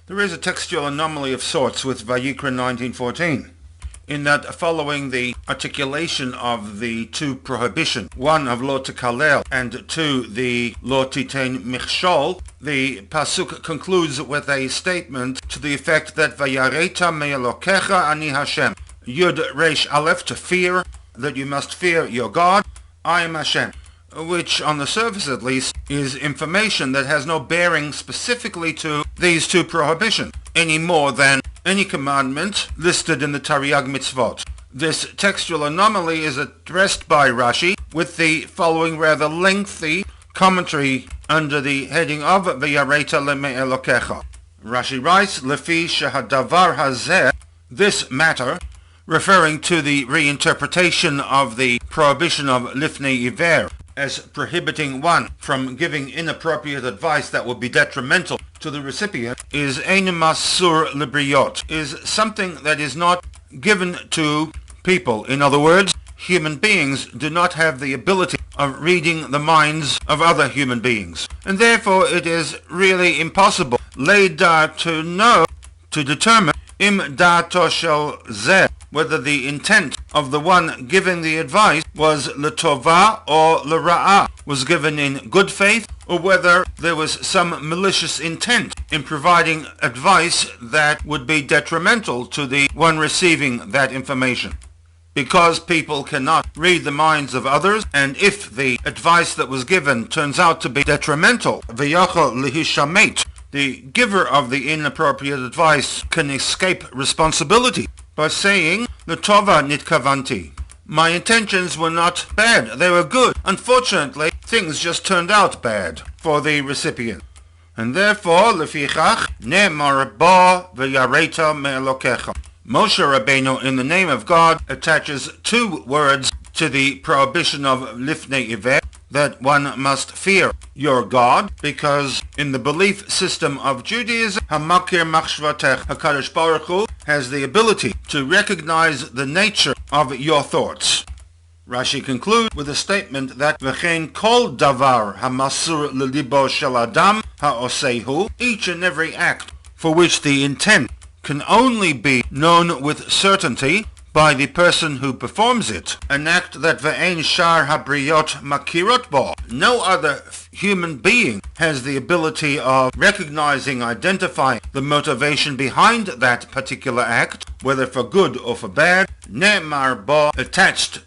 There is a textual anomaly of sorts with Vayikra 19:14, in that following the articulation of the two prohibitions, one of lo tekalel and two the lo titein michshol, the pasuk concludes with a statement to the effect that Vayareta me'elokecha ani Hashem, Yud Resh Aleph, to fear, that you must fear your God, I am Hashem, which on the surface at least is information that has no bearing specifically to these two prohibitions, any more than any commandment listed in the Tariag Mitzvot. This textual anomaly is addressed by Rashi with the following rather lengthy commentary under the heading of V'yareta le'me'elokecha. Rashi writes, Lefi shehadavar hazeh, this matter, referring to the reinterpretation of the prohibition of lifnei iver as prohibiting one from giving inappropriate advice that would be detrimental to the recipient, is ein masur libriot, is something that is not given to people. In other words, human beings do not have the ability of reading the minds of other human beings, and therefore it is really impossible to determine im dato shel zeh, whether the intent of the one giving the advice was letova or lera'ah, was given in good faith, or whether there was some malicious intent in providing advice that would be detrimental to the one receiving that information. Because people cannot read the minds of others, and if the advice that was given turns out to be detrimental, v'yachol lihishamet, the giver of the inappropriate advice can escape responsibility by saying, L'tova nitkavanti, my intentions were not bad, they were good. Unfortunately, things just turned out bad for the recipient. And therefore, lefichach ne'mar ba v'yareta me'elokecha. Moshe Rabbeinu, in the name of God, attaches two words to the prohibition of lifnei iver, that one must fear your God, because in the belief system of Judaism, Hamakir Machshvatech, HaKadosh Baruch Hu has the ability to recognize the nature of your thoughts. Rashi concludes with a statement that V'chein kol davar hamasur lelibo shel adam ha'osehu, each and every act for which the intent can only be known with certainty by the person who performs it, an act that ve'ein shar habriyot makirot bo, no other human being has the ability of recognizing, identifying the motivation behind that particular act, whether for good or for bad, ne'mar bo, attached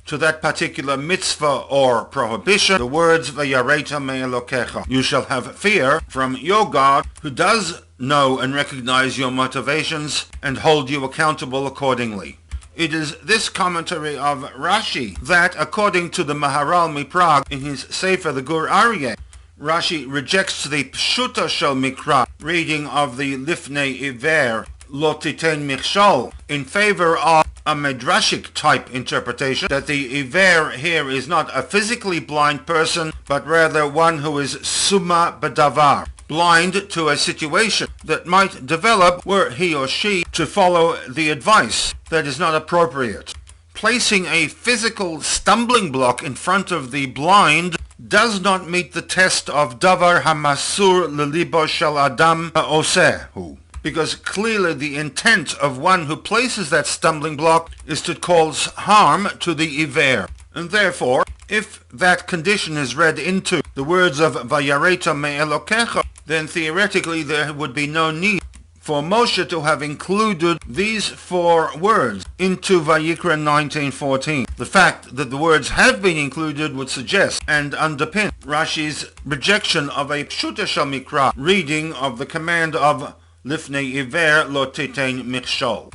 to that particular mitzvah or prohibition, the words v'yareta me'elokecha, you shall have fear from your God, who does know and recognize your motivations and hold you accountable accordingly. It is this commentary of Rashi that, according to the MAHARAL Miprag in his Sefer the Gur Aryeh, Rashi rejects the Pshuta Shel Mikra reading of the Lifnei Iver Lo Titein Michshol in favor of a Midrashic type interpretation, that the Iver here is not a physically blind person, but rather one who is Summa B'davar, blind to a situation that might develop were he or she to follow the advice that is not appropriate. Placing a physical stumbling block in front of the blind does not meet the test of davar hamasur lelibo shel adam ha'osehu, because clearly the intent of one who places that stumbling block is to cause harm to the iver, and therefore, if that condition is read into the words of Vayareta me'elokecha, then theoretically there would be no need for Moshe to have included these four words into Vayikra 19:14. The fact that the words have been included would suggest and underpin Rashi's rejection of a Pshuta Shel Mikra reading of the command of Lifnei Iver Lo Titein Michshol.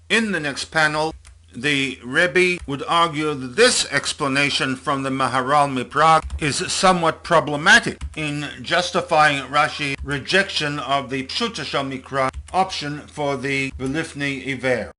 In the next panel, the Rebbe would argue that this explanation from the Maharal Miprag is somewhat problematic in justifying Rashi's rejection of the Pshuta Shel Mikra option for the Lifnei Iver.